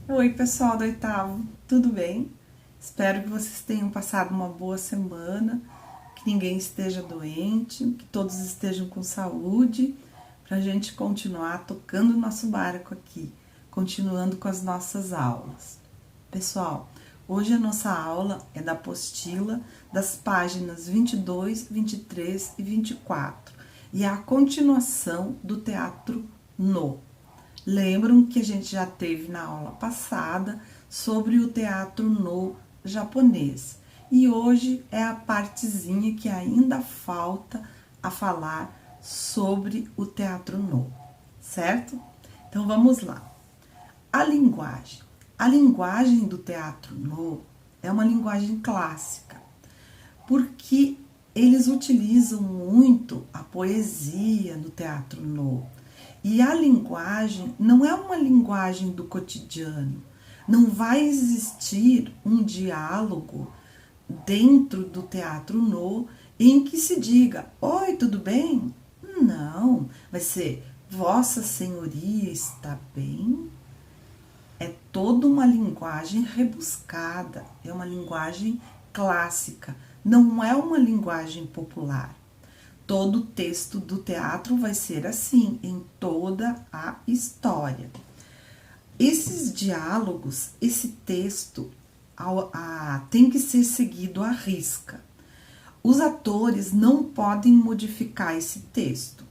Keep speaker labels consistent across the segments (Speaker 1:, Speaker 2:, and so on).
Speaker 1: Oi, pessoal do oitavo, tudo bem? Espero que vocês tenham passado uma boa semana, que ninguém esteja doente, que todos estejam com saúde, para a gente continuar tocando o nosso barco aqui, continuando com as nossas aulas. Pessoal, hoje a nossa aula é da apostila das páginas 22, 23 e 24, e é a continuação do teatro No. Lembram que a gente já teve na aula passada sobre o teatro no japonês. E hoje é a partezinha que ainda falta a falar sobre o teatro no, certo? Então vamos lá. A linguagem. A linguagem do teatro no é uma linguagem clássica, porque eles utilizam muito a poesia no teatro no. E a linguagem não é uma linguagem do cotidiano. Não vai existir um diálogo dentro do teatro no em que se diga: oi, tudo bem? Não, vai ser Vossa Senhoria está bem? É toda uma linguagem rebuscada, é uma linguagem clássica, não é uma linguagem popular. Todo o texto do teatro vai ser assim, em toda a história. Esses diálogos, esse texto, tem que ser seguido à risca. Os atores não podem modificar esse texto.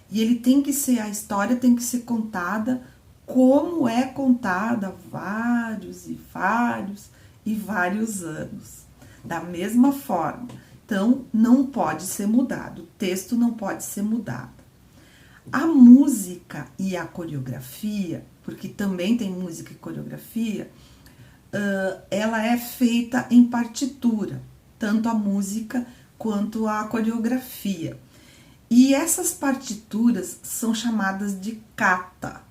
Speaker 1: E ele tem que ser, a história tem que ser contada como é contada há vários e vários e vários anos. Da mesma forma. Então, não pode ser mudado, o texto não pode ser mudado. A música e a coreografia, porque também tem música e coreografia, ela é feita em partitura, tanto a música quanto a coreografia. E essas partituras são chamadas de kata.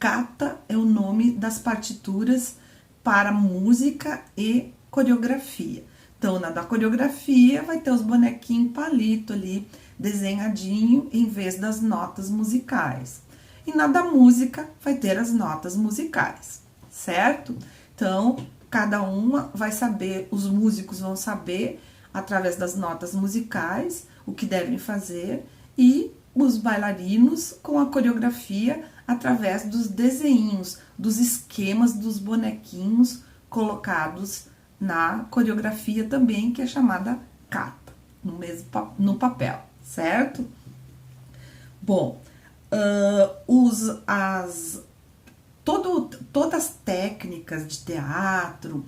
Speaker 1: Kata é o nome das partituras para música e coreografia. Então, na da coreografia, vai ter os bonequinhos palito ali, desenhadinho, em vez das notas musicais. E na da música, vai ter as notas musicais, certo? Então, cada uma vai saber, os músicos vão saber, através das notas musicais, o que devem fazer, e os bailarinos com a coreografia, através dos desenhos, dos esquemas dos bonequinhos colocados na coreografia também, que é chamada kata, no papel, certo? Bom, todas as técnicas de teatro,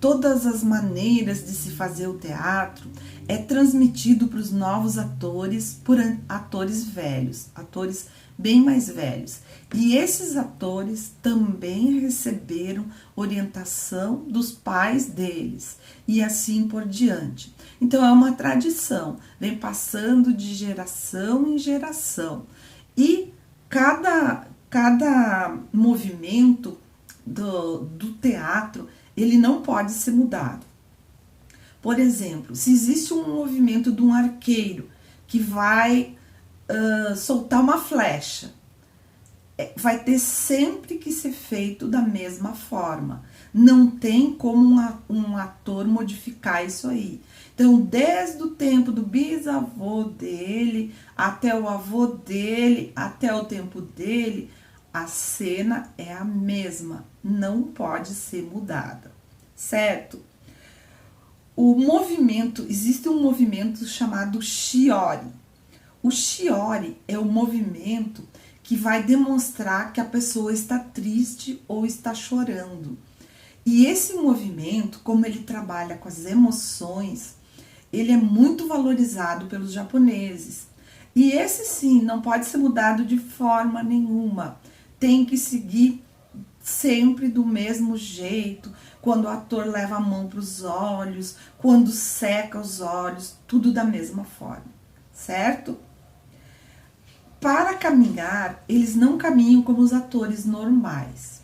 Speaker 1: todas as maneiras de se fazer o teatro é transmitido para os novos atores por atores velhos, atores bem mais velhos. E esses atores também receberam orientação dos pais deles e assim por diante. Então é uma tradição, vem passando de geração em geração. E cada movimento do teatro, ele não pode ser mudado. Por exemplo, se existe um movimento de um arqueiro que vai soltar uma flecha, vai ter sempre que ser feito da mesma forma. Não tem como um ator modificar isso aí. Então, desde o tempo do bisavô dele, até o avô dele, até o tempo dele, a cena é a mesma, não pode ser mudada, certo? Existe um movimento chamado shiori. O shiori é o movimento que vai demonstrar que a pessoa está triste ou está chorando. E esse movimento, como ele trabalha com as emoções, ele é muito valorizado pelos japoneses. E esse sim, não pode ser mudado de forma nenhuma. Tem que seguir sempre do mesmo jeito, quando o ator leva a mão para os olhos, quando seca os olhos, tudo da mesma forma, certo? Para caminhar, eles não caminham como os atores normais.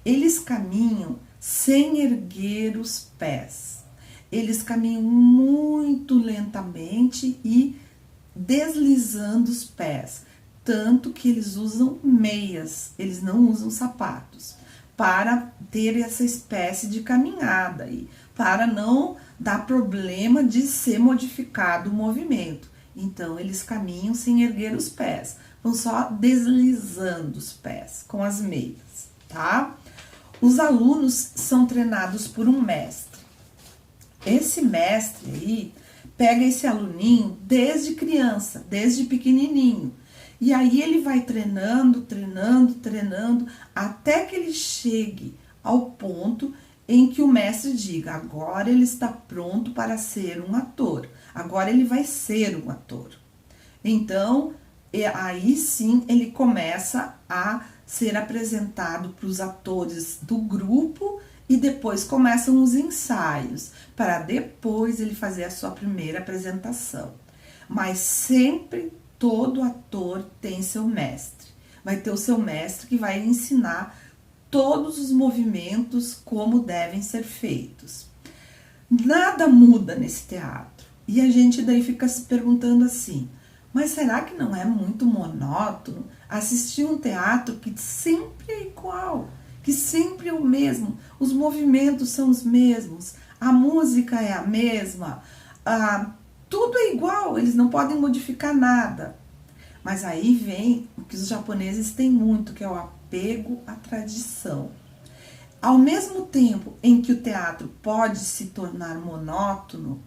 Speaker 1: Eles caminham sem erguer os pés. Eles caminham muito lentamente e deslizando os pés. Tanto que eles usam meias, eles não usam sapatos. para ter essa espécie de caminhada aí, para não dar problema de ser modificado o movimento. Então, eles caminham sem erguer os pés, vão só deslizando os pés com as meias, tá? Os alunos são treinados por um mestre. Esse mestre aí pega esse aluninho desde criança, desde pequenininho. E aí ele vai treinando, até que ele chegue ao ponto em que o mestre diga, agora ele está pronto para ser um ator. Agora ele vai ser um ator. Então, aí sim ele começa a ser apresentado para os atores do grupo e depois começam os ensaios, para depois ele fazer a sua primeira apresentação. Mas sempre todo ator tem seu mestre. Vai ter o seu mestre que vai ensinar todos os movimentos como devem ser feitos. Nada muda nesse teatro. E a gente daí fica se perguntando assim, mas será que não é muito monótono assistir um teatro que sempre é igual, que sempre é o mesmo, os movimentos são os mesmos, a música é a mesma, tudo é igual, eles não podem modificar nada. Mas aí vem o que os japoneses têm muito, que é o apego à tradição. Ao mesmo tempo em que o teatro pode se tornar monótono,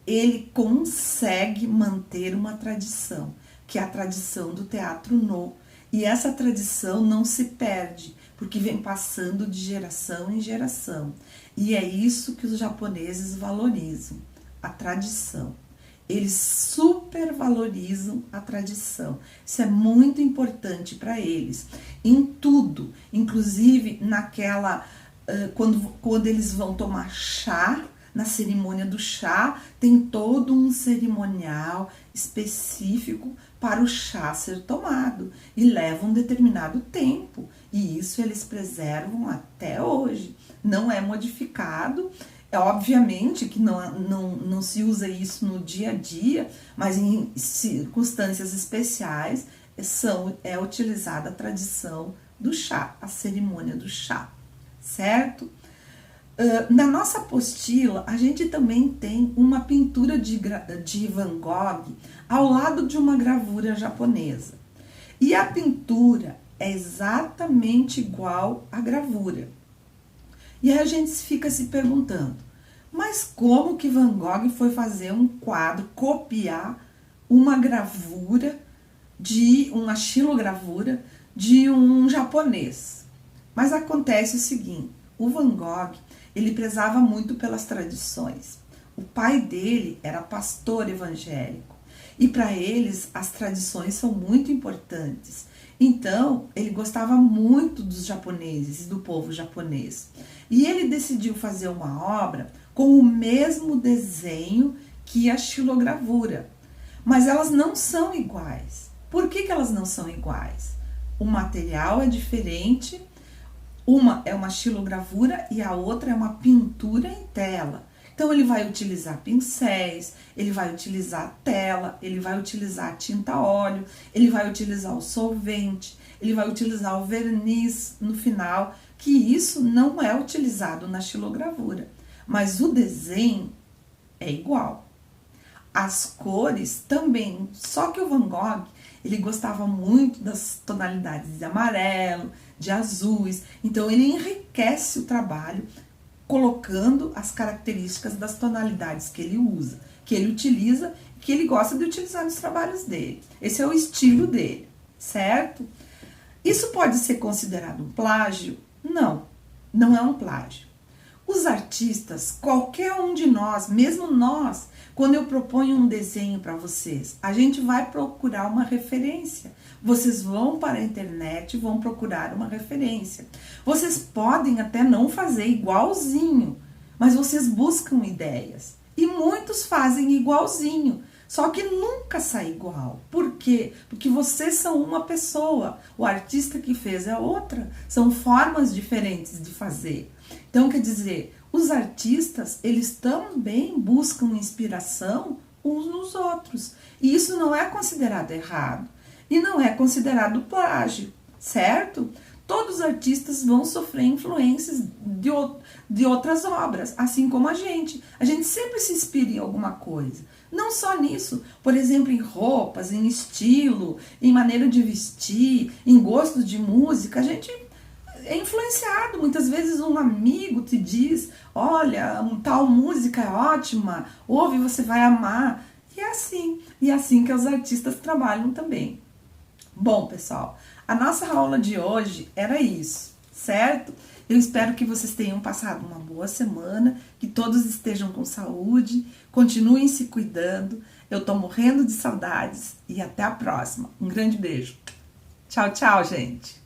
Speaker 1: ele consegue manter uma tradição, que é a tradição do teatro no. E essa tradição não se perde, porque vem passando de geração em geração. E é isso que os japoneses valorizam, a tradição. Eles supervalorizam a tradição. Isso é muito importante para eles. Em tudo, inclusive naquela... Quando eles vão tomar chá, na cerimônia do chá, tem todo um cerimonial específico para o chá ser tomado. E leva um determinado tempo. E isso eles preservam até hoje. Não é modificado. Obviamente que não se usa isso no dia a dia, mas em circunstâncias especiais é utilizada a tradição do chá, a cerimônia do chá, certo? Na nossa apostila, a gente também tem uma pintura de Van Gogh ao lado de uma gravura japonesa. E a pintura é exatamente igual à gravura. E aí a gente fica se perguntando, mas como que Van Gogh foi fazer um quadro, copiar uma gravura, uma xilogravura de um japonês? Mas acontece o seguinte, o Van Gogh, ele prezava muito pelas tradições. O pai dele era pastor evangélico e para eles as tradições são muito importantes. Então, ele gostava muito dos japoneses, do povo japonês. E ele decidiu fazer uma obra com o mesmo desenho que a xilogravura. Mas elas não são iguais. Por que elas não são iguais? O material é diferente, uma é uma xilogravura e a outra é uma pintura em tela. Então, ele vai utilizar pincéis, ele vai utilizar tela, ele vai utilizar tinta óleo, ele vai utilizar o solvente, ele vai utilizar o verniz no final, que isso não é utilizado na xilogravura. Mas o desenho é igual. As cores também, só que o Van Gogh, ele gostava muito das tonalidades de amarelo, de azuis, então ele enriquece o trabalho colocando as características das tonalidades que ele usa, que ele utiliza, que ele gosta de utilizar nos trabalhos dele. Esse é o estilo dele, certo? Isso pode ser considerado um plágio? Não, não é um plágio. Os artistas, qualquer um de nós, mesmo nós, quando eu proponho um desenho para vocês, a gente vai procurar uma referência. Vocês vão para a internet e vão procurar uma referência. Vocês podem até não fazer igualzinho, mas vocês buscam ideias. E muitos fazem igualzinho, só que nunca sai igual. Por quê? Porque vocês são uma pessoa, o artista que fez é outra. São formas diferentes de fazer. Então, quer dizer, os artistas, eles também buscam inspiração uns nos outros. E isso não é considerado errado. E não é considerado plágio, certo? Todos os artistas vão sofrer influências de outras obras, assim como a gente. A gente sempre se inspira em alguma coisa. Não só nisso, por exemplo, em roupas, em estilo, em maneira de vestir, em gostos de música, a gente é influenciado. Muitas vezes um amigo te diz, olha, tal música é ótima, ouve, você vai amar. E é assim que os artistas trabalham também. Bom, pessoal, a nossa aula de hoje era isso, certo? Eu espero que vocês tenham passado uma boa semana, que todos estejam com saúde, continuem se cuidando. Eu tô morrendo de saudades e até a próxima. Um grande beijo. Tchau, tchau, gente.